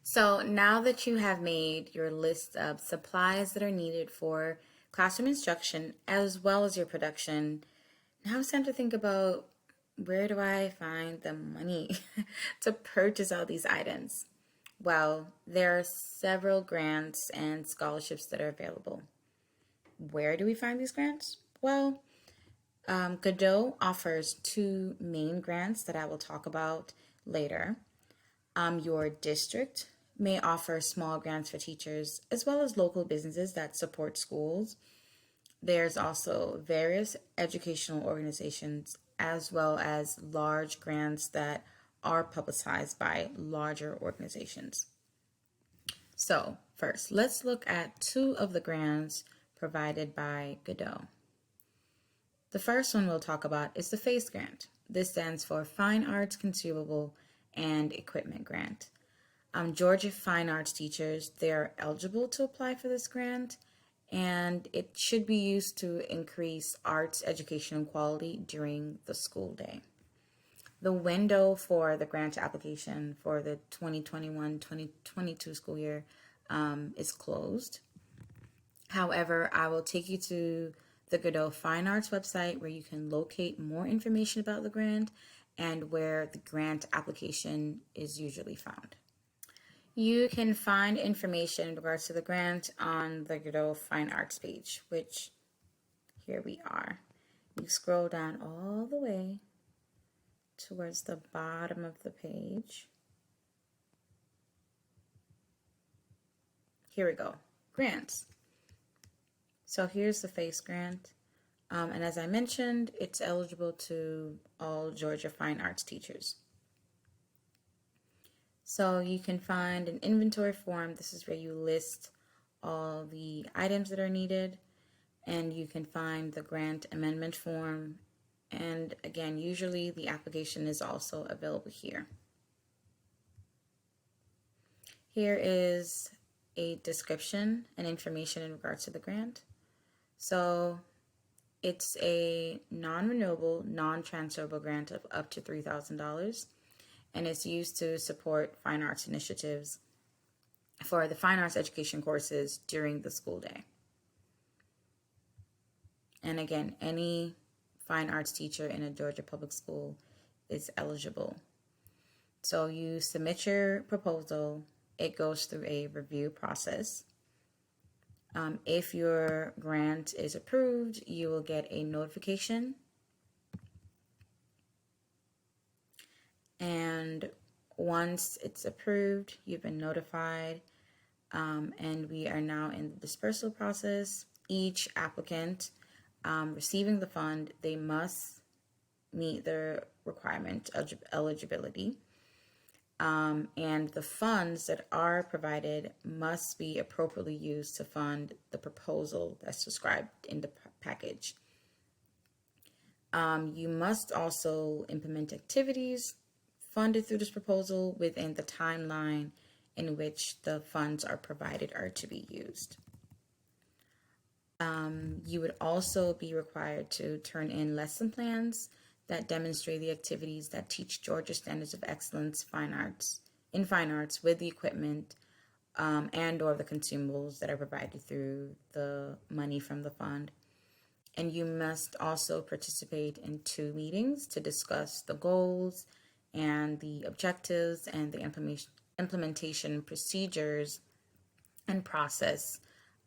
So now that you have made your list of supplies that are needed for classroom instruction as well as your production, now it's time to think about where do I find the money to purchase all these items? Well, there are several grants and scholarships that are available. Where do we find these grants? Well, Godot offers two main grants that I will talk about later. Your district may offer small grants for teachers as well as local businesses that support schools. There's also various educational organizations as well as large grants that are publicized by larger organizations. So, first, let's look at two of the grants provided by Godot. The first one we'll talk about is the FACE grant. This stands for Fine Arts Consumable and Equipment Grant. Georgia fine arts teachers, they're eligible to apply for this grant, and it should be used to increase arts education quality during the school day. The window for the grant application for the 2021-2022 school year is closed. However, I will take you to the Godot Fine Arts website where you can locate more information about the grant and where the grant application is usually found. You can find information in regards to the grant on the Godot Fine Arts page, which here we are. You scroll down all the way towards the bottom of the page. Here we go, grants. So here's the FACE grant. And as I mentioned, it's eligible to all Georgia fine arts teachers. So you can find an inventory form. This is where you list all the items that are needed. And you can find the grant amendment form. And again, usually the application is also available here. Here is a description and information in regards to the grant. So it's a non-renewable, non-transferable grant of up to $3,000, and it's used to support fine arts initiatives for the fine arts education courses during the school day. And again, any fine arts teacher in a Georgia public school is eligible. So you submit your proposal, it goes through a review process. If your grant is approved, you will get a notification. And once it's approved, you've been notified, and we are now in the dispersal process. Each applicant receiving the fund, they must meet the requirement of eligibility. And the funds that are provided must be appropriately used to fund the proposal that's described in the package. You must also implement activities funded through this proposal within the timeline in which the funds are provided are to be used. You would also be required to turn in lesson plans that demonstrate the activities that teach Georgia Standards of Excellence fine arts with the equipment and or the consumables that are provided through the money from the fund. And you must also participate in 2 meetings to discuss the goals and the objectives and the implementation procedures and process,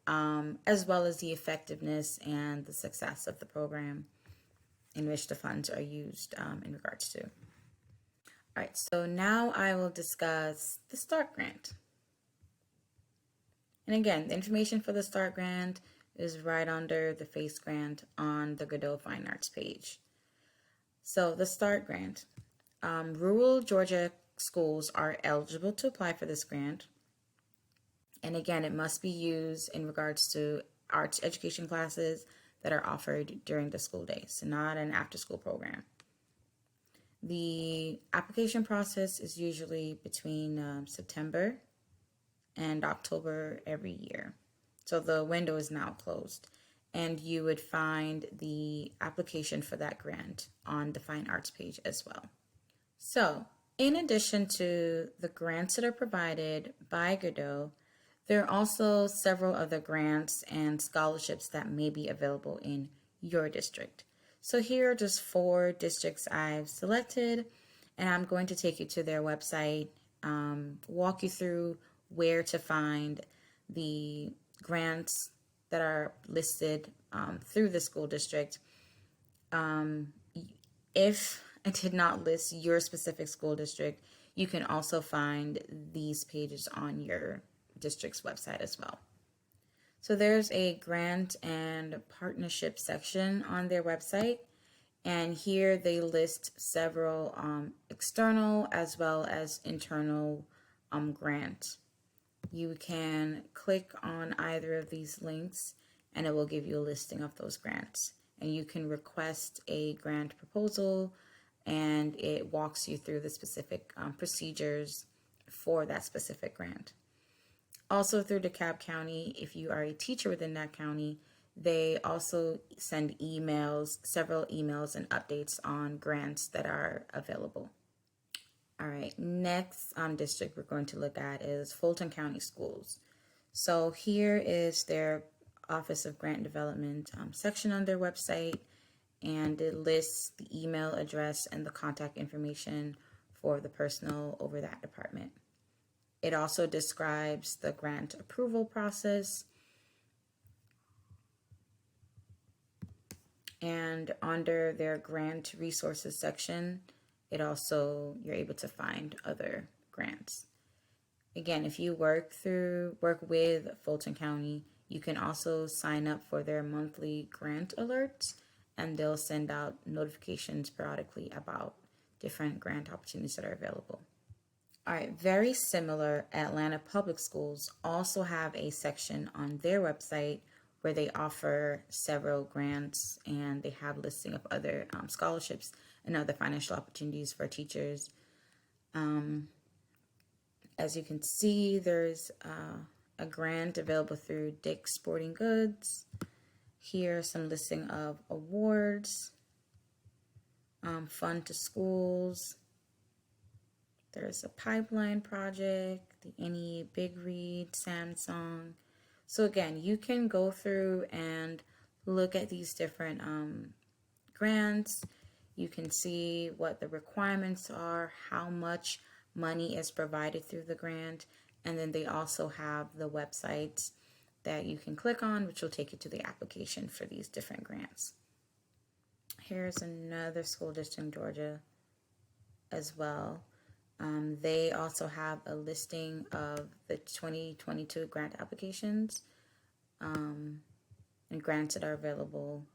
as well as the effectiveness and the success of the program in which the funds are used in regards to. All right, so now I will discuss the START grant. And again, the information for the START grant is right under the FACE grant on the Godot Fine Arts page. So the START grant, rural Georgia schools are eligible to apply for this grant. And again, it must be used in regards to arts education classes that are offered during the school day, so not an after-school program. The application process is usually between September and October every year. So the window is now closed. And you would find the application for that grant on the Fine Arts page as well. So In addition to the grants that are provided by Godot, there are also several other grants and scholarships that may be available in your district. So here are just 4 districts I've selected, and I'm going to take you to their website, walk you through where to find the grants that are listed through the school district. If I did not list your specific school district, you can also find these pages on your district's website as well. So there's a grant and partnership section on their website, and here they list several external as well as internal grants. You can click on either of these links and it will give you a listing of those grants. And you can request a grant proposal and it walks you through the specific procedures for that specific grant. Also through DeKalb County, if you are a teacher within that county, they also send emails, several emails and updates on grants that are available. All right, next district we're going to look at is Fulton County Schools. So here is their Office of Grant Development section on their website, and it lists the email address and the contact information for the personnel over that department. It also describes the grant approval process, and under their grant resources section, you're able to find other grants. Again, if you work with Fulton County, you can also sign up for their monthly grant alerts, and they'll send out notifications periodically about different grant opportunities that are available. All right, very similar, Atlanta Public Schools also have a section on their website where they offer several grants, and they have a listing of other scholarships and other financial opportunities for teachers. As you can see, there's a grant available through Dick's Sporting Goods. Here's some listing of awards, Fund to Schools. There's a pipeline project, the NE Big Read, Samsung. So again, you can go through and look at these different grants. You can see what the requirements are, how much money is provided through the grant, and then they also have the websites that you can click on, which will take you to the application for these different grants. Here's another school district in Georgia as well. They also have a listing of the 2022 grant applications and grants that are available.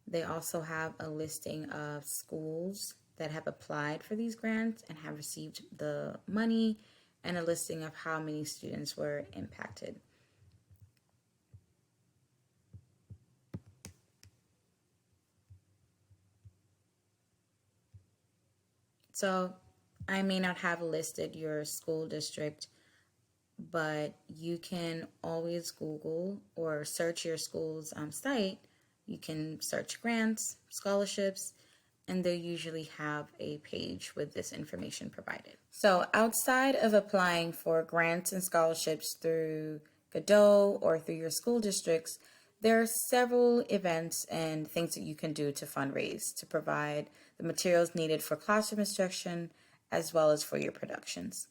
They also have a listing of schools that have applied for these grants and have received the money, and a listing of how many students were impacted. So I may not have listed your school district, but you can always Google or search your school's site. You can search grants, scholarships, and they usually have a page with this information provided. So outside of applying for grants and scholarships through Godot or through your school districts, there are several events and things that you can do to fundraise to provide the materials needed for classroom instruction as well as for your productions.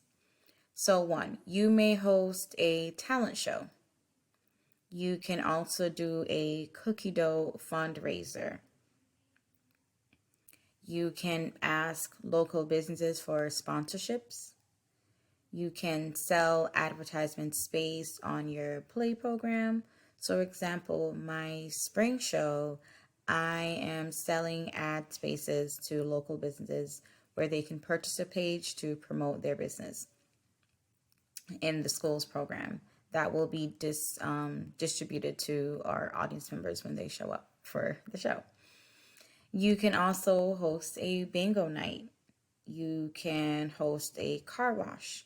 So 1, you may host a talent show. You can also do a cookie dough fundraiser. You can ask local businesses for sponsorships. You can sell advertisement space on your play program. So, for example, my spring show, I am selling ad spaces to local businesses where they can purchase a page to promote their business in the school's program. That will be distributed to our audience members when they show up for the show. You can also host a bingo night. You can host a car wash.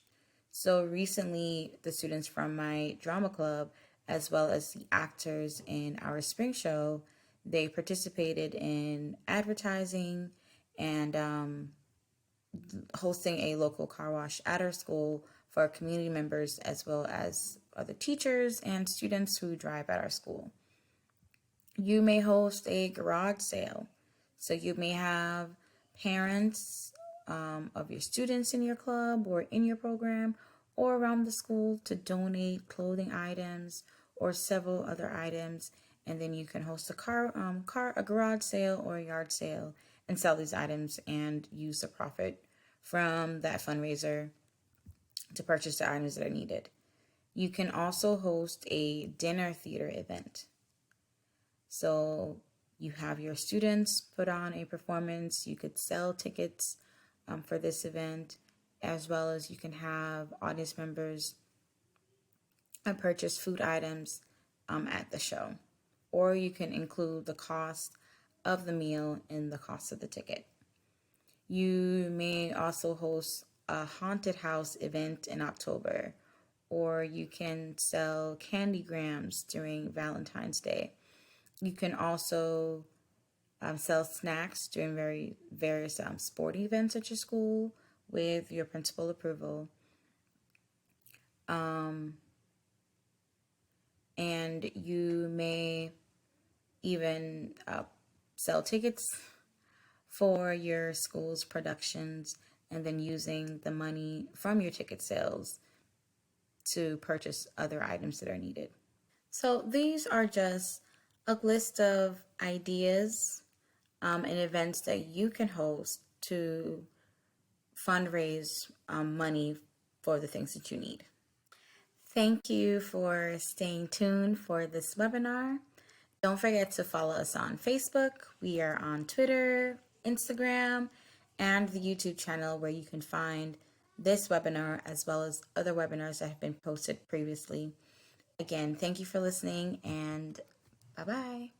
So recently, the students from my drama club, as well as the actors in our spring show, they participated in advertising and hosting a local car wash at our school for community members as well as other teachers and students who drive at our school. You may host a garage sale. So you may have parents of your students in your club or in your program or around the school to donate clothing items or several other items, and then you can host a garage sale or a yard sale and sell these items and use the profit from that fundraiser to purchase the items that are needed. You can also host a dinner theater event. So you have your students put on a performance. You could sell tickets for this event, as well as you can have audience members purchase food items at the show. Or you can include the cost of the meal in the cost of the ticket. You may also host a haunted house event in October, or you can sell candy grams during Valentine's Day. You can also sell snacks during various sporting events at your school with your principal approval. And you may even sell tickets for your school's productions and then using the money from your ticket sales to purchase other items that are needed. So these are just a list of ideas and events that you can host to fundraise money for the things that you need. Thank you for staying tuned for this webinar. Don't forget to follow us on Facebook. We are on Twitter, Instagram, and the YouTube channel where you can find this webinar as well as other webinars that have been posted previously. Again, thank you for listening and bye-bye.